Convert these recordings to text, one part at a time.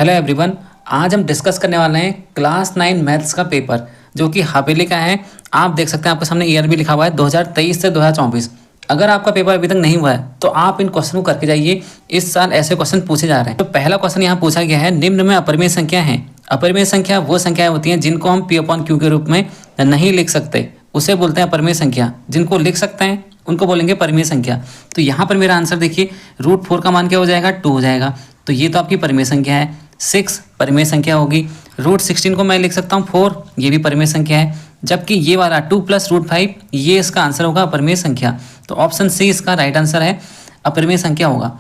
Hello everyone. आज हम discuss करने वाले हैं क्लास 9 मैथ्स का पेपर जो कि हापेली का है। आप देख सकते हैं, आपके सामने ईयर भी लिखा हुआ है 2023 से 2024। अगर आपका पेपर अभी तक नहीं हुआ है तो आप इन क्वेश्चन को करके जाइए। इस साल ऐसे क्वेश्चन पूछे जा रहे हैं। तो पहला क्वेश्चन यहाँ पूछा गया है, निम्न में अपरिमेय संख्या है। अपरिमेय संख्या वो संख्याएं होती हैं जिनको हम P/Q के रूप में नहीं लिख सकते, उसे बोलते हैं अपरिमेय संख्या। जिनको लिख सकते हैं उनको बोलेंगे परिमेय संख्या। तो यहाँ पर मेरा आंसर देखिए, √4 का मान क्या हो जाएगा, 2 हो जाएगा। तो ये तो आपकी परिमेय संख्या है। 6 परिमेय संख्या होगी। √16 को मैं लिख सकता हूँ 4, ये भी परिमेय संख्या है। जबकि ये वाला 2 + √5 ये इसका आंसर होगा अपरिमेय संख्या। तो ऑप्शन सी इसका राइट आंसर है, अपरिमेय संख्या होगा।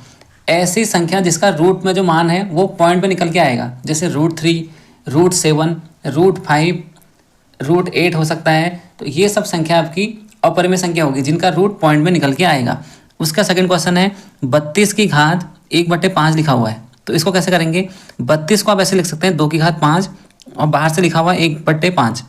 ऐसी संख्या जिसका रूट में जो मान है वो पॉइंट पे निकल के आएगा, जैसे √3, √7, √5, √8 हो सकता है। तो ये सब संख्या आपकी अपरिमेय संख्या होगी जिनका रूट पॉइंट में निकल के आएगा। उसका सेकंड क्वेश्चन है, 32 की घात 1/5 लिखा हुआ है। तो इसको कैसे करेंगे, 32 को आप ऐसे लिख सकते हैं 2 की घात 5 और बाहर से लिखा हुआ है 1/5।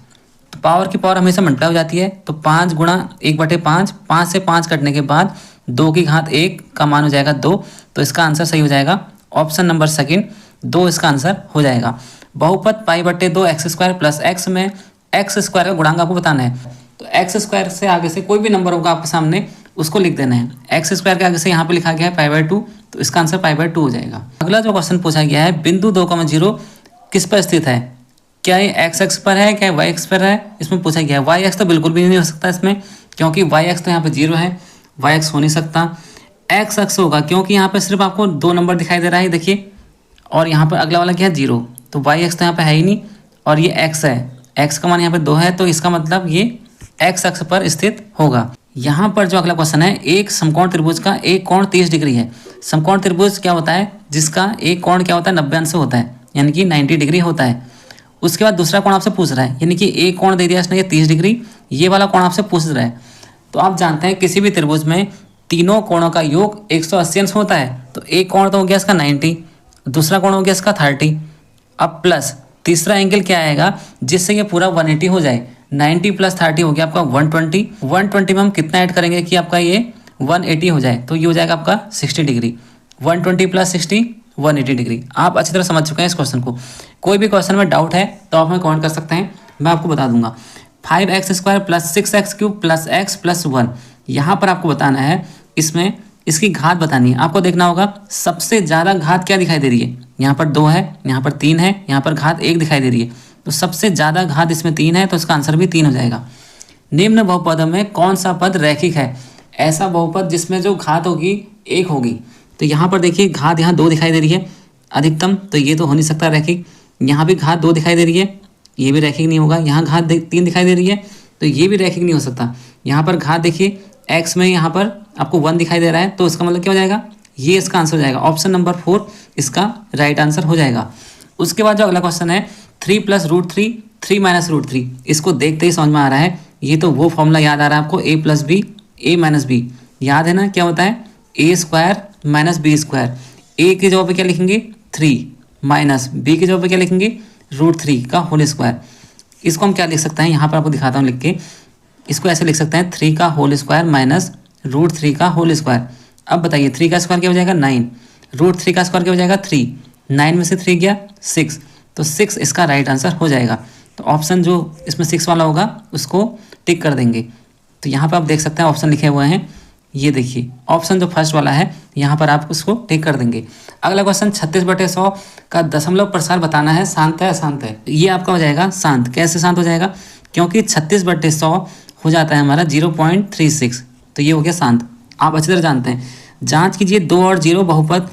तो पावर की पावर हमेशा मल्टीप्लाई हो जाती है। तो 5 × 1/5, 5 से 5 कटने के बाद 2 की घात 1 का मान हो जाएगा 2। तो इसका आंसर सही हो जाएगा ऑप्शन नंबर सेकंड, 2 इसका आंसर हो जाएगा। बहुपद π/2 x² + x में x² का गुणांक आपको बताना है। तो x² से आगे से कोई भी नंबर होगा आपके सामने उसको लिख देना है। x² के आगे से यहाँ पे लिखा गया है π/2, तो इसका आंसर π/2 हो जाएगा। अगला जो क्वेश्चन पूछा गया है, बिंदु 2,0 किस पर स्थित है? क्या ये x पर है, क्या y x पर है? इसमें पूछा गया है। y x तो बिल्कुल भी नहीं हो सकता इसमें, क्योंकि y x तो यहाँ पे 0 है, y x हो नहीं सकता। x x होगा क्योंकि यहाँ पे सिर्फ आपको 2 नंबर दिखाई दे रहा है, देखिए। और यहाँ पर अगला वाला क्या है, 0। तो y x तो यहाँ पे है ही नहीं, और ये x है, x का मान यहाँ पे 2 है, तो इसका मतलब ये x अक्ष पर स्थित होगा। यहाँ पर जो अगला क्वेश्चन है, एक समकोण त्रिभुज का एक कोण 30 डिग्री है। समकोण त्रिभुज क्या होता है, जिसका एक कोण क्या होता है, 90 अंश से होता है, यानी कि 90 डिग्री होता है। उसके बाद दूसरा कोण आपसे पूछ रहा है, यानी कि एक कोण दे दिया इसने ये 30 डिग्री, ये वाला कोण आपसे पूछ रहा है। तो आप जानते हैं किसी भी त्रिभुज में तीनों कोणों का योग 180 अंश होता है। तो एक कोण तो हो गया इसका 90, दूसरा कोण हो गया इसका 30, अब प्लस तीसरा एंगल क्या आएगा जिससे ये पूरा 180 हो जाए। 90 + 30 हो गया आपका 120। 120 में हम कितना ऐड करेंगे कि आपका ये 180 हो जाए, तो ये हो जाएगा आपका 60 डिग्री। 120 + 60 180 डिग्री। आप अच्छी तरह समझ चुके हैं इस क्वेश्चन को। कोई भी क्वेश्चन में डाउट है तो आप हमें कमेंट कर सकते हैं, मैं आपको बता दूंगा। 5x² + 6x³ + x + 1, यहाँ पर आपको बताना है, इसमें इसकी घात बतानी है। आपको देखना होगा सबसे ज़्यादा घात क्या दिखाई दे रही है, यहाँ पर 2 है, यहाँ पर 3 है, यहाँ पर घात 1 दिखाई दे रही है। तो सबसे ज़्यादा घात इसमें 3 है, तो इसका आंसर भी 3 हो जाएगा। निम्न बहुपदों में कौन सा पद रैखिक है? ऐसा बहुपद जिसमें जो घात होगी 1 होगी। तो यहाँ पर देखिए घात यहाँ 2 दिखाई दे रही है अधिकतम, तो ये तो हो नहीं सकता रैखिक। यहाँ भी घात 2 दिखाई दे रही है, ये भी रैखिक नहीं होगा। यहाँ घात 3 दिखाई दे रही है, तो ये भी रैखिक नहीं हो सकता। यहाँ पर घात देखिए x में यहाँ पर आपको 1 दिखाई दे रहा है, तो इसका मतलब क्या हो जाएगा, ये इसका आंसर हो जाएगा। ऑप्शन नंबर 4 इसका राइट आंसर हो जाएगा। उसके बाद जो अगला क्वेश्चन है, 3 + √3 3 - √3, इसको देखते ही समझ में आ रहा है, ये तो वो फॉर्मूला याद आ रहा है आपको, a + b a - b याद है ना, क्या होता है a² - b²। a की जगह पे क्या लिखेंगे 3 माइनस b की जगह पे क्या लिखेंगे √3 का होल स्क्वायर। इसको हम क्या लिख सकते हैं, यहाँ पर आपको दिखाता हूँ लिख के। इसको ऐसे लिख सकते हैं 3 का होल स्क्वायर माइनस √3 का होल स्क्वायर। अब बताइए 3 का स्क्वायर क्या हो जाएगा 9, √3 का स्क्वायर क्या हो जाएगा 3, 9 में से 3 गया 6, तो 6 इसका राइट आंसर हो जाएगा। तो ऑप्शन जो इसमें 6 वाला होगा उसको टिक कर देंगे। तो यहाँ पर आप देख सकते हैं ऑप्शन लिखे हुए हैं, ये देखिए ऑप्शन जो फर्स्ट वाला है यहाँ पर आप उसको टिक कर देंगे। अगला क्वेश्चन 36/100 का दशमलव प्रसार बताना है, शांत है अशांत है? ये आपका हो जाएगा शांत। कैसे शांत हो जाएगा, क्योंकि 36/100 हो जाता है हमारा 0.36, तो ये हो गया शांत। आप अच्छी तरह जानते हैं। जांच कीजिए 2 और 0 बहुपद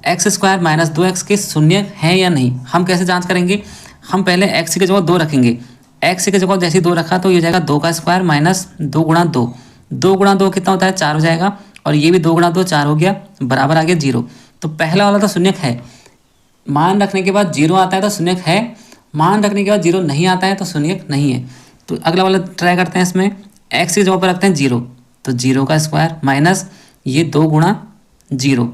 x² - 2x के शून्य है या नहीं। हम कैसे जांच करेंगे, हम पहले x की जगह 2 रखेंगे। x की जगह जैसे 2 रखा तो ये हो जाएगा 2 का स्क्वायर माइनस 2 × 2। 2 × 2 कितना होता है 4 हो जाएगा, और ये भी 2 × 2 4 हो गया, बराबर आ गया 0। तो पहला वाला तो शून्य है, मान रखने के बाद 0 आता है तो शून्य है, मान रखने के बाद 0 नहीं आता है तो शून्य नहीं है। तो अगला वाला ट्राई करते हैं, इसमें x की जगह पर रखते हैं 0, तो 0 का स्क्वायर माइनस ये 2 × 0,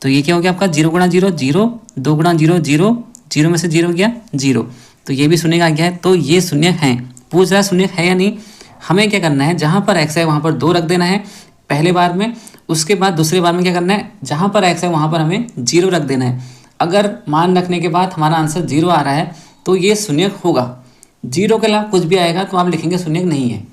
तो ये क्या हो गया आपका 0 × 0 0, 2 × 0 0, 0 में से 0 गया 0, तो ये भी शून्य आ गया है। तो ये शून्य है, पूछ रहा है शून्य है या नहीं। हमें क्या करना है, जहाँ पर x है वहाँ पर 2 रख देना है पहले बार में, उसके बाद दूसरे बार में क्या करना है, जहाँ पर x है वहाँ पर हमें 0 रख देना है। अगर मान रखने के बाद हमारा आंसर 0 आ रहा है तो ये शून्यक होगा। 0 के अलावा कुछ भी आएगा तो आप लिखेंगे शून्यक नहीं है।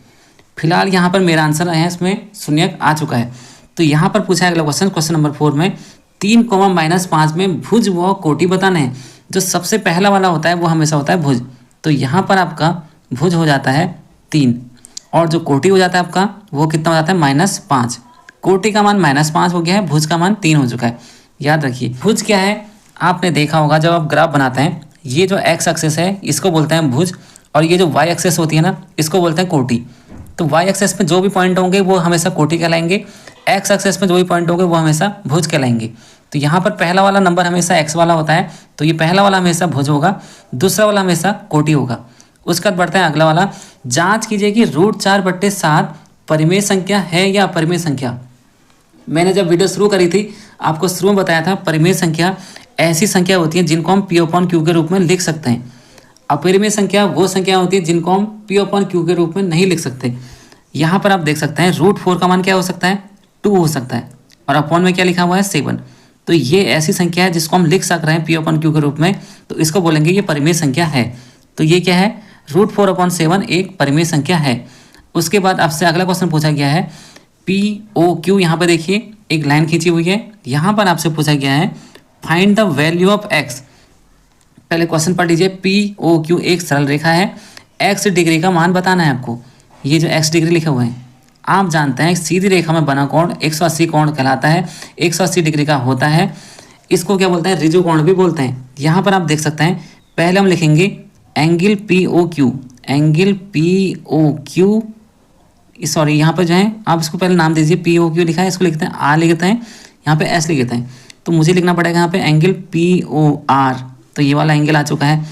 फिलहाल यहाँ पर मेरा आंसर है, इसमें शून्यक आ चुका है। तो यहाँ पर पूछा है अगला क्वेश्चन नंबर 4 में 3, -5 में भुज व कोटि बताना है। जो सबसे पहला वाला होता है वो हमेशा होता है भुज, तो यहाँ पर आपका भुज हो जाता है 3 और जो कोटि हो जाता है आपका वो कितना हो जाता है -5। कोटि का मान -5 हो गया है, भुज का मान 3 हो चुका है। याद रखिए भुज क्या है, आपने देखा होगा जब आप ग्राफ बनाते हैं, ये जो एक्स एक्सिस है इसको बोलते हैं भुज और ये जो वाई एक्सिस होती है ना इसको बोलते हैं कोटि। तो वाई एक्सिस में जो भी पॉइंट होंगे वो हमेशा कोटि कहलाएंगे, एक्स एक्सिस में जो भी पॉइंट होंगे वो हमेशा भुज कहलाएंगे। तो यहाँ पर पहला वाला नंबर हमेशा एक्स वाला होता है, तो ये पहला वाला हमेशा भुज होगा, दूसरा वाला हमेशा कोटि होगा। उसके बाद बढ़ते हैं अगला वाला, जांच कीजिए कि √4/7 परिमेय संख्या है या अपरिमेय संख्या। मैंने जब वीडियो शुरू करी थी आपको शुरू में बताया था परिमेय संख्या ऐसी संख्या होती है जिनको हम P/Q के रूप में लिख सकते हैं। अपरिमेय संख्या वो संख्या होती है जिनको हम P/Q के रूप में नहीं लिख सकते। यहाँ पर आप देख सकते हैं √4 का मान क्या हो सकता है 2 हो सकता है और अपॉन में क्या लिखा हुआ है 7। तो ये ऐसी संख्या है जिसको हम लिख सक रहे हैं P/Q के रूप में, तो इसको बोलेंगे ये परिमेय संख्या है। तो ये क्या है √4/7 एक परिमेय संख्या है। उसके बाद आपसे अगला क्वेश्चन पूछा गया है P/Q, यहाँ पे देखिए एक लाइन खींची हुई है, यहाँ पर आपसे पूछा गया है find the value of x। पहले क्वेश्चन पढ़ लीजिए, P/Q एक सरल रेखा है, x डिग्री का मान बताना है आपको। ये जो x डिग्री लिखे हुए हैं आप जानते हैं सीधी रेखा में बना कोण 180 कोण कहलाता है, 180 डिग्री का होता है। इसको क्या बोलते हैं ऋजु कोण भी बोलते हैं। यहाँ पर आप देख सकते हैं पहले हम लिखेंगे angle P/Q, angle P/Q, sorry यहाँ पर जो है आप इसको पहले नाम दीजिए, P/Q लिखा है, इसको लिखते हैं R लिखते हैं, यहाँ पे S लिखते हैं, तो मुझे लिखना पड़ेगा यहाँ पे एंगल POR, तो ये वाला एंगल आ चुका है।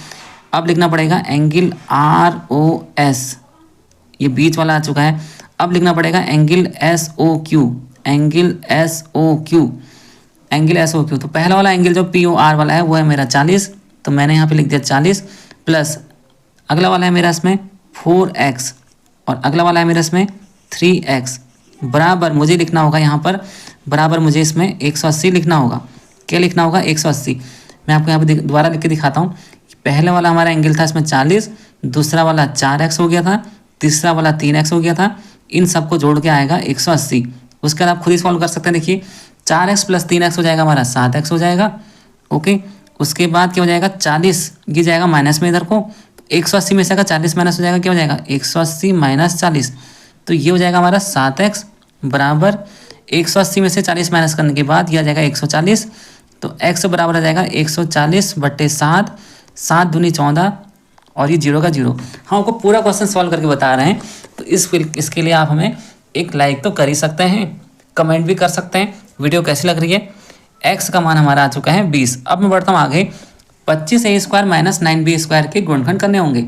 अब लिखना पड़ेगा एंगल ROS, ये बीच वाला आ चुका है। अब लिखना पड़ेगा angle SOQ, angle SOQ, angle SOQ। तो पहला वाला एंगल जो POR वाला है वो है मेरा 40, तो मैंने यहाँ पे लिख दिया 40 प्लस अगला वाला है मेरा इसमें 4x और अगला वाला है मेरा इसमें 3x बराबर मुझे लिखना होगा यहाँ पर बराबर मुझे इसमें 180 लिखना होगा। क्या लिखना होगा 180। मैं आपको यहाँ पे दोबारा लिख के दिखाता हूँ। पहले वाला हमारा एंगल था इसमें 40, दूसरा वाला 4x हो गया था, तीसरा वाला 3x हो गया था, इन सबको जोड़ के आएगा 180। उसके बाद आप खुद ही सॉल्व कर सकते हैं। देखिए 4x + 3x हो जाएगा हमारा 7x हो जाएगा। ओके, उसके बाद क्या हो जाएगा 40 ये जाएगा माइनस में इधर को, 180 में से अगर 40 माइनस हो जाएगा क्या हो जाएगा 180 - 40, तो ये हो जाएगा हमारा 7x बराबर 180 में से 40 माइनस करने के बाद यह आ जाएगा 140, तो x बराबर आ जाएगा 140/7, 7 दूनी 14 और ये 0 का 0। हम आपको पूरा क्वेश्चन सॉल्व करके बता रहे हैं, तो इसके लिए आप हमें एक लाइक तो कर ही सकते हैं, कमेंट भी कर सकते हैं। वीडियो कैसी लग रही है। x का मान हमारा आ चुका है 20। अब मैं बढ़ता हूँ आगे, 25a² - 9b² के गुणनखंड करने होंगे।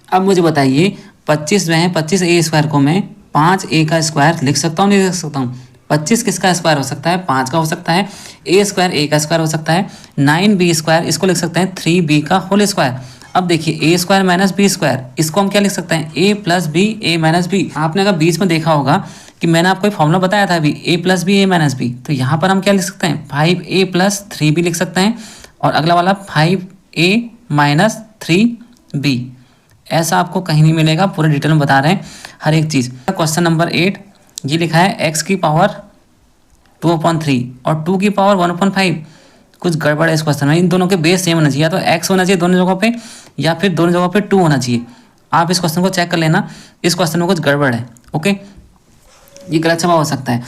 अब मुझे बताइए 25 जो है 25a² को मैं 5a का स्क्वायर लिख सकता हूँ नहीं लिख सकता हूँ। 25 किसका स्क्वायर हो सकता है 5 का हो सकता है, a² का स्क्वायर हो सकता है, 9b² इसको लिख सकते हैं 3b का होल स्क्वायर। अब देखिए a² - b², इसको हम क्या लिख सकते हैं a + b a - b। आपने अगर बीच में देखा होगा कि मैंने आपको एक फॉर्मूला बताया था अभी a + b a - b, तो यहाँ पर हम क्या लिख सकते हैं 5a + 3b लिख सकते हैं और अगला वाला 5a - 3b। ऐसा आपको कहीं नहीं मिलेगा, पूरे डिटेल में बता रहे हैं हर एक चीज़। क्वेश्चन नंबर 8 ये लिखा है x की पावर 2/3 और 2 की पावर 1/5। कुछ गड़बड़ है इस क्वेश्चन में, इन दोनों के बेस सेम होना चाहिए, या तो x होना चाहिए दोनों जगहों पे या फिर दोनों जगहों पे 2 होना चाहिए। आप इस क्वेश्चन को चेक कर लेना, इस क्वेश्चन में कुछ गड़बड़ है। ओके, ये गलत जवाब हो सकता है।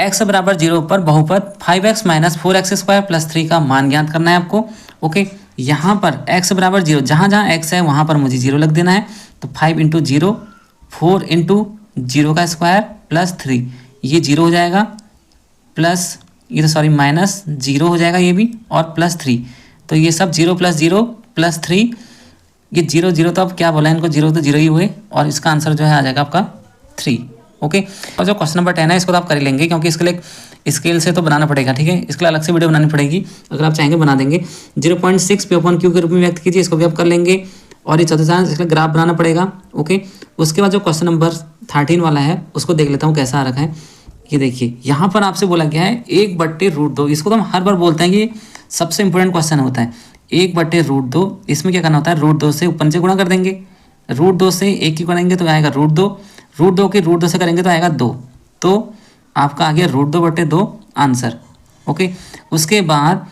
x बराबर 0 पर बहुपद 5x - 4x² + 3 का मान ज्ञात करना है आपको। ओके, यहाँ पर x बराबर 0, जहाँ जहाँ x है वहाँ पर मुझे 0 लग देना है, तो 5 × 0 4 × 0 का स्क्वायर प्लस 3, ये 0 हो जाएगा प्लस ये तो सॉरी -0 हो जाएगा ये भी और +3, तो ये सब 0 + 0 + 3, ये 0 0 तो अब क्या बोला है इनको, 0 तो 0 ही हुए और इसका आंसर जो है आ जाएगा आपका 3। ओके, और जो क्वेश्चन नंबर 10 है इसको तो आप कर ही लेंगे क्योंकि इसके लिए स्केल से तो बनाना पड़ेगा। ठीक है, इसके लिए अलग से वीडियो बनानी पड़ेगी, अगर आप चाहेंगे बना देंगे। 0.6 P/Q के रूप में व्यक्त कीजिए, इसको भी आप कर लेंगे और ये चतुर्थांश इसके लिए ग्राफ बनाना पड़ेगा। ओके, उसके बाद जो क्वेश्चन नंबर 13 वाला है उसको देख लेता हूँ कैसा आ रखा है। ये देखिए यहाँ पर आपसे बोला गया है 1/√2, इसको तो हम हर बार बोलते हैं कि सबसे इंपॉर्टेंट क्वेश्चन होता है 1/√2। इसमें क्या करना होता है, √2 से ऊपर नीचे गुणा कर देंगे। √2 से 1 की करेंगे तो आएगा √2, √2 की √2 से करेंगे तो आएगा 2। तो आपका आ गया √2/2 आंसर। ओके, उसके बाद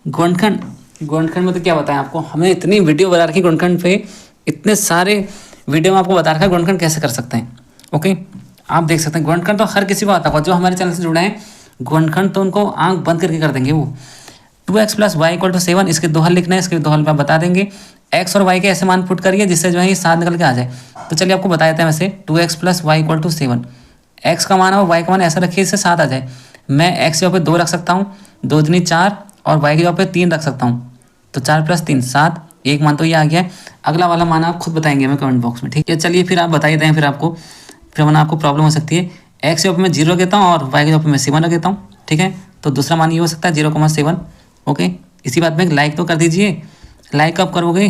गुणनखंड। गुणनखंड में तो क्या बताएं आपको, हमने इतनी वीडियो बना रखी गुणनखंड पे, इतने सारे वीडियो में आपको बता रखा है गुणनखंड कैसे कर सकते हैं। ओके, आप देख सकते हैं गुणनखंड तो हर किसी को आता होगा, जो हमारे चैनल से जुड़े हैं गुणनखंड तो उनको आंख बंद करके कर देंगे वो। 2x + y = 7, इसके दो हल लिखना है, इसके दो हल आप बता देंगे। x और y के ऐसे मान पुट करिए जिससे जो है ये 7 निकल के आ जाए। तो चलिए आपको बता देते हैं वैसे 2x + y = 7। x का मान और y का मान ऐसा रखिए इससे 7 आ जाए। मैं x की जगह पे 2 रख सकता हूँ, 2 दूनी 4, और y की जगह पे 3 रख सकता हूँ, तो 4 + 3 7। एक मान तो ये आ गया है। अगला वाला मान आप खुद बताएंगे हमें कमेंट बॉक्स में, ठीक है। चलिए फिर आप बताइए दें, फिर वरना आपको प्रॉब्लम हो सकती है। x की जगह पे मैं 0 रख देता हूँ और y की जगह पे मैं 7 रख देता हूँ, ठीक है। तो दूसरा मान ये हो सकता है 0,7। ओके, इसी बात में एक लाइक तो कर दीजिए। लाइक कब करोगे,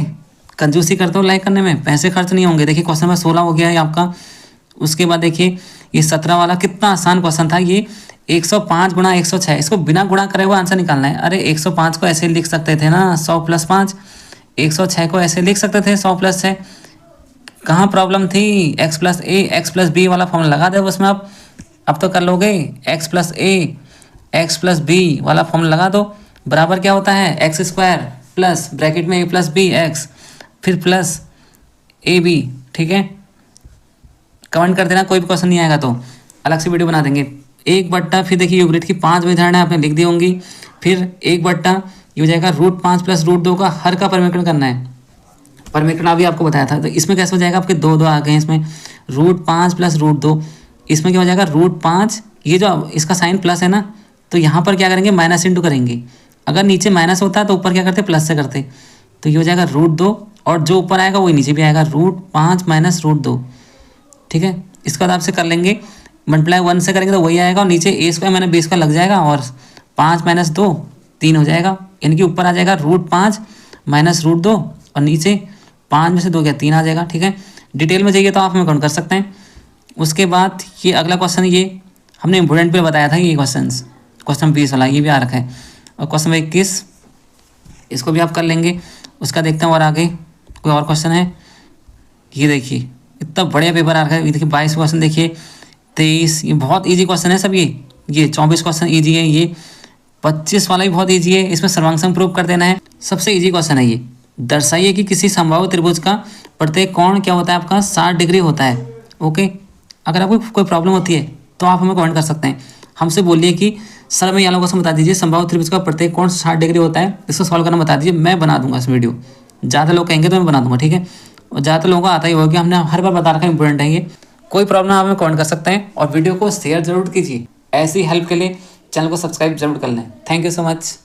कंजूसी करते हो लाइक करने में, पैसे खर्च नहीं होंगे। देखिए क्वेश्चन नंबर 16 हो गया है आपका। उसके बाद देखिए ये 17 वाला कितना आसान क्वेश्चन था ये। 105 × 106, इसको बिना गुणा करे हुआ आंसर निकालना है। अरे 105 को ऐसे लिख सकते थे ना 100 + 5, 106 को ऐसे लिख सकते थे 100 + 6। कहाँ प्रॉब्लम थी, x + a x + b वाला फॉर्मूला लगा दो उसमें आप। अब तो कर लोगे, x + a x + b वाला फॉर्मूला लगा दो। बराबर क्या होता है, x² प्लस ब्रैकेट में a + b x, फिर प्लस ab, ठीक है। कमेंट कर देना, कोई भी क्वेश्चन नहीं आएगा तो अलग से वीडियो बना देंगे। 1/, फिर देखिए यूनिट की 5 विधारणाएं आपने लिख दी होंगी। फिर 1/, ये हो जाएगा √5 + √2 का हर का परिमेकरण करना है। परिमेकरण अभी आपको बताया था, तो इसमें कैसे हो जाएगा, आपके 2 आ गए इसमें। √5 + √2, इसमें क्या हो जाएगा √5, ये जो इसका साइन प्लस है ना, तो यहाँ पर क्या करेंगे माइनस इंटू करेंगे। अगर नीचे माइनस होता है तो ऊपर क्या करते प्लस से करते। तो ये हो जाएगा √2, और जो ऊपर आएगा वही नीचे भी आएगा, √5 - √2, ठीक है। इसका बाद आपसे कर लेंगे मल्टीप्लाई 1 से करेंगे तो वही आएगा, और नीचे a² - b² लग जाएगा, और 5 - 2 3 हो जाएगा। यानी कि ऊपर आ जाएगा √5 - √2, और नीचे 5 में से 2 गया 3 आ जाएगा, ठीक है। डिटेल में चाहिए तो आप हमें काउंट कर सकते हैं। उसके बाद ये अगला क्वेश्चन, ये हमने इंपोर्टेंट पे बताया था ये क्वेश्चन 20 वाला ये भी आ रखा है। और क्वेश्चन 21 इसको भी आप कर लेंगे। उसका देखते हैं और आगे कोई और क्वेश्चन है। ये देखिए इतना बढ़िया पेपर आ रखा है। ये देखिए 22 क्वेश्चन, देखिए 23, ये बहुत ईजी क्वेश्चन है सब। ये 24 क्वेश्चन ईजी है। ये 25 वाला भी बहुत ईजी है, इसमें सर्वांग प्रूव कर देना है। सबसे ईजी क्वेश्चन है ये। दर्शाइए कि किसी संभावित त्रिभुज का प्रत्येक कोण क्या होता है आपका 60 डिग्री होता है। ओके, अगर आपको कोई प्रॉब्लम होती है तो आप हमें कमेंट कर सकते हैं। हमसे बोलिए कि सर मैं यहाँ क्वेश्चन बता दीजिए, संभावित त्रिभुज का प्रत्येक कोण 60 डिग्री होता है, इसको सॉल्व करना बता दीजिए। मैं बना दूंगा इस वीडियो, ज़्यादा लोग कहेंगे तो मैं बना दूंगा, ठीक है। और ज़्यादातर लोगों को आता ही होगा कि हमने हर बार बता रखा है, इंपॉर्टेंट है ये। कोई प्रॉब्लम आप हमें कमेंट कर सकते हैं, और वीडियो को शेयर जरूर कीजिए। ऐसी हेल्प के लिए चैनल को सब्सक्राइब जरूर कर लें। Thank you so much.